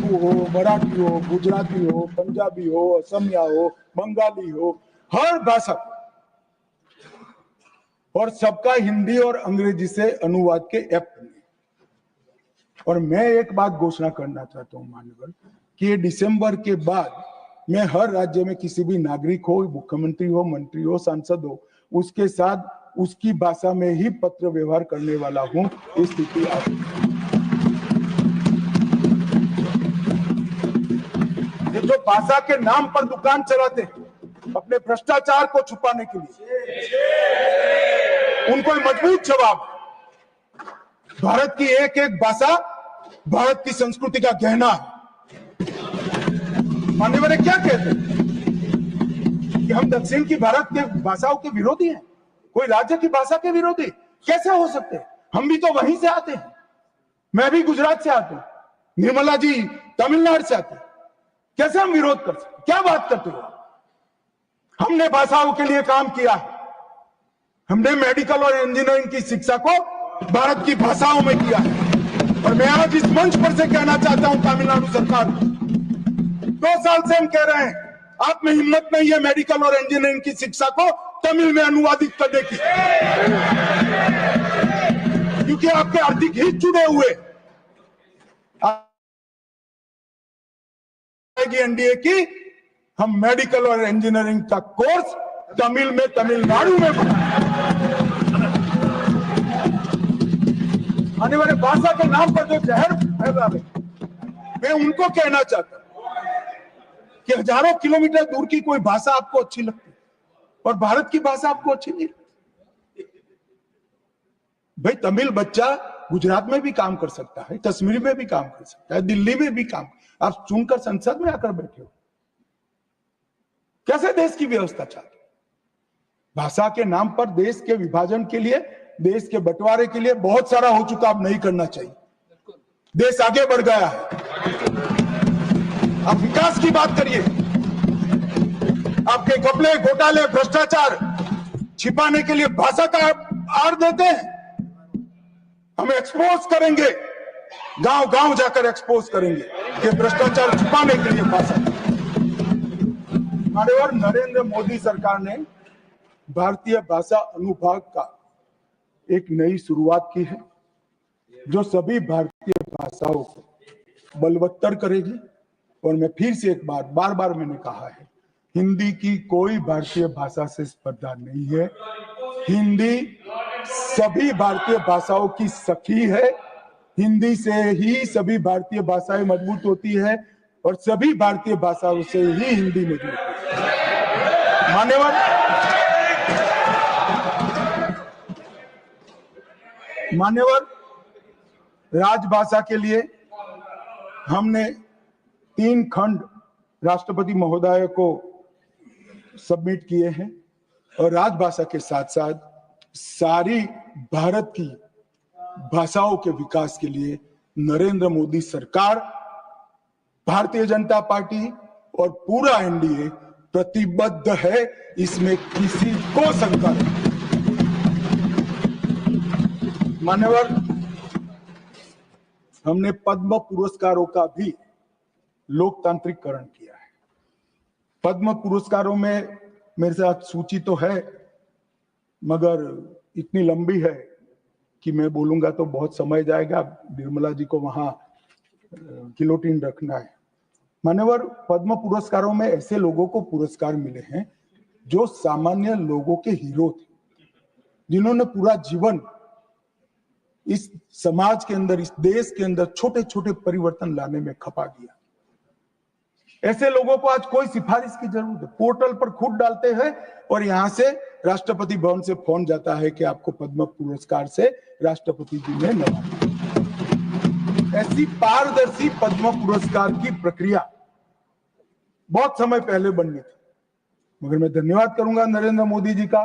तेलुगु हो, मराठी हो, गुजराती हो, पंजाबी हो, असमिया हो, बंगाली हो, हर भाषा और सबका हिंदी और अंग्रेजी से अनुवाद के ऐप बने। और मैं एक बात घोषणा करना चाहता हूं मान्यवर कि दिसंबर के बाद मैं हर राज्य में किसी भी नागरिक हो, मुख्यमंत्री हो, मंत्री हो, सांसद हो, उसके साथ उसकी भाषा में ही पत्र व्यवहार करने वाला हूं। इस स्थिति ये जो भाषा के नाम पर दुकान चलाते हैं अपने भ्रष्टाचार को छुपाने के लिए, उनको मजबूत जवाब। भारत की एक एक भाषा भारत की संस्कृति का गहना है। मान्यवर क्या कहते हैं कि हम दक्षिण की भारत के भाषाओं के विरोधी हैं, कोई राज्य की भाषा के विरोधी कैसे हो सकते हैं? हम भी तो वहीं से आते हैं। मैं भी गुजरात से आता हूं, निर्मला जी तमिलनाडु से आते हैं। कैसे हम विरोध कर सकते? क्या बात करते हो? हमने भाषाओं के लिए काम किया है। हमने मेडिकल और इंजीनियरिंग की शिक्षा को भारत की भाषाओं में किया है। और मैं आज इस मंच पर से कहना चाहता हूं तमिलनाडु सरकार, 2 साल से हम कह रहे हैं आप में हिम्मत नहीं है मेडिकल और इंजीनियरिंग की शिक्षा को तमिल में अनुवादित करने की, क्योंकि आपके आर्थिक हित जुड़े हुए एनडीए की हम मेडिकल और इंजीनियरिंग का कोर्स तमिल में तमिलनाडु में आने वाले भाषा के नाम पर जो जहर फैला है, मैं उनको कहना चाहता हूं कि हजारों किलोमीटर दूर की कोई भाषा आपको अच्छी लगती है और भारत की भाषा आपको अच्छी नहीं लगती। भाई तमिल बच्चा गुजरात में भी काम कर सकता है, कश्मीर में भी काम कर सकता है, दिल्ली में भी काम। आप चुनकर संसद में आकर बैठे हो, कैसे देश की व्यवस्था चाहते? भाषा के नाम पर देश के विभाजन के लिए, देश के बंटवारे के लिए बहुत सारा हो चुका, अब नहीं करना चाहिए। देश आगे बढ़ गया है, आप विकास की बात करिए। आपके घपले, घोटाले, भ्रष्टाचार छिपाने के लिए भाषा का आड़ देते हैं। हम एक्सपोज करेंगे, गांव गांव जाकर एक्सपोज करेंगे कि भ्रष्टाचार छुपाने के लिए भाषा। माननीय नरेंद्र मोदी सरकार ने भारतीय भाषा अनुभाग का एक नई शुरुआत की है, जो सभी भारतीय भाषाओं को बलवत्तर करेगी। और मैं फिर से एक बार बार मैंने कहा है, हिंदी की कोई भारतीय भाषा से स्पर्धा नहीं है। हिंदी सभी भारतीय भाषाओं की सखी है। हिंदी से ही सभी भारतीय भाषाएं मजबूत होती है और सभी भारतीय भाषाओं से ही हिंदी मजबूत होती है। मान्यवर राजभाषा के लिए हमने 3 खंड राष्ट्रपति महोदय को सबमिट किए हैं और राजभाषा के साथ साथ सारी भारत की भाषाओं के विकास के लिए नरेंद्र मोदी सरकार, भारतीय जनता पार्टी और पूरा एनडीए प्रतिबद्ध है। इसमें किसी को शंका नहीं। मान्यवर, हमने पद्म पुरस्कारों का भी लोकतांत्रिकरण किया है। पद्म पुरस्कारों में मेरे साथ सूची तो है, मगर इतनी लंबी है कि मैं बोलूंगा तो बहुत समय जाएगा। निर्मला जी को वहां गिलोटिन रखना है। मान्यवर, पद्म पुरस्कारों में ऐसे लोगों को पुरस्कार मिले हैं जो सामान्य लोगों के हीरो थे, जिन्होंने पूरा जीवन इस समाज के अंदर, इस देश के अंदर छोटे छोटे परिवर्तन लाने में खपा दिया। ऐसे लोगों को आज कोई सिफारिश की जरूरत है, पोर्टल पर खुद डालते हैं और यहां से राष्ट्रपति भवन से फोन जाता है कि आपको पद्म पुरस्कार से राष्ट्रपति जी ने नवाजा। ऐसी पारदर्शी पद्म पुरस्कार की प्रक्रिया बहुत समय पहले बननी थी, मगर मैं धन्यवाद करूंगा नरेंद्र मोदी जी का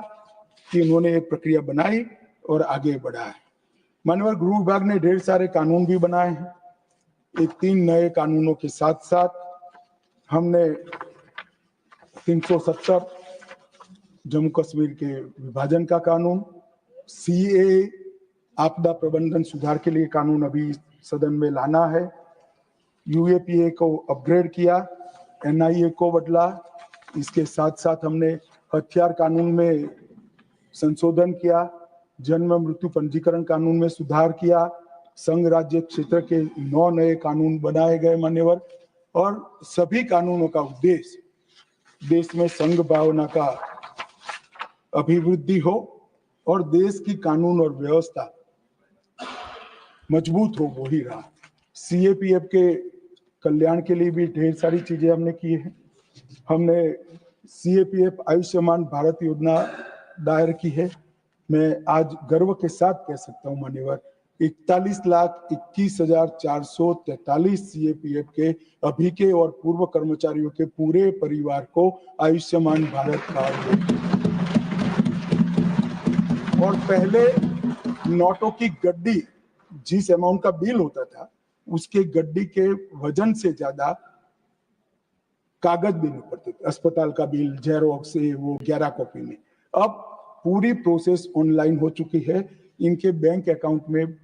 कि उन्होंने एक प्रक्रिया बनाई और आगे बढ़ा है। माननीय गृह विभाग ने ढेर सारे कानून भी बनाए हैं। ये 3 नए कानूनों के साथ साथ हमने 370 जम्मू कश्मीर के विभाजन का कानून, सीए आपदा प्रबंधन सुधार के लिए कानून अभी सदन में लाना है। यूएपीए को अपग्रेड किया, एनआईए को बदला। इसके साथ साथ हमने हथियार कानून में संशोधन किया, जन्म मृत्यु पंजीकरण कानून में सुधार किया, संघ राज्य क्षेत्र के 9 नए कानून बनाए गए मान्यवर। और सभी कानूनों का उद्देश्य देश में संघ भावना का अभिवृद्धि हो और देश की कानून और व्यवस्था मजबूत हो, वो ही रहा। सीएपीएफ के कल्याण के लिए भी ढेर सारी चीजें हमने की है। हमने सीएपीएफ आयुष्मान भारत योजना दायर की है। मैं आज गर्व के साथ कह सकता हूं मान्यवर, 41,21,443 सीएपीएफ के अभी के और पूर्व कर्मचारियों के पूरे परिवार को आयुष्मान भारत कार्ड। और पहले नोटों की गड्डी, जिस अमाउंट का बिल होता था उसके गड्डी के वजन से ज्यादा कागज देने पड़ते थे। अस्पताल का बिल, जेरोक्स से वो 11 कॉपी में। अब पूरी प्रोसेस ऑनलाइन हो चुकी है। इनके बैंक अकाउंट में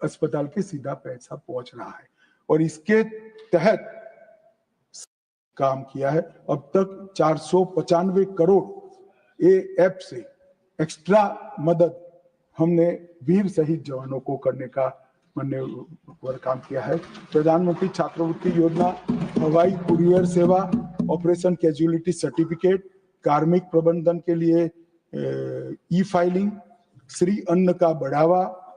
अस्पताल के सीधा पैसा पहुंच रहा है और इसके तहत काम किया है। अब तक 495 करोड़ ये ऐप से एक्स्ट्रा मदद हमने वीर शहीद जवानों को करने का काम किया है। प्रधानमंत्री छात्रवृत्ति योजना, हवाई कुरियर सेवा, ऑपरेशन कैजुअलिटी सर्टिफिकेट, कार्मिक प्रबंधन के लिए ई फाइलिंग, श्री अन्न का बढ़ावा,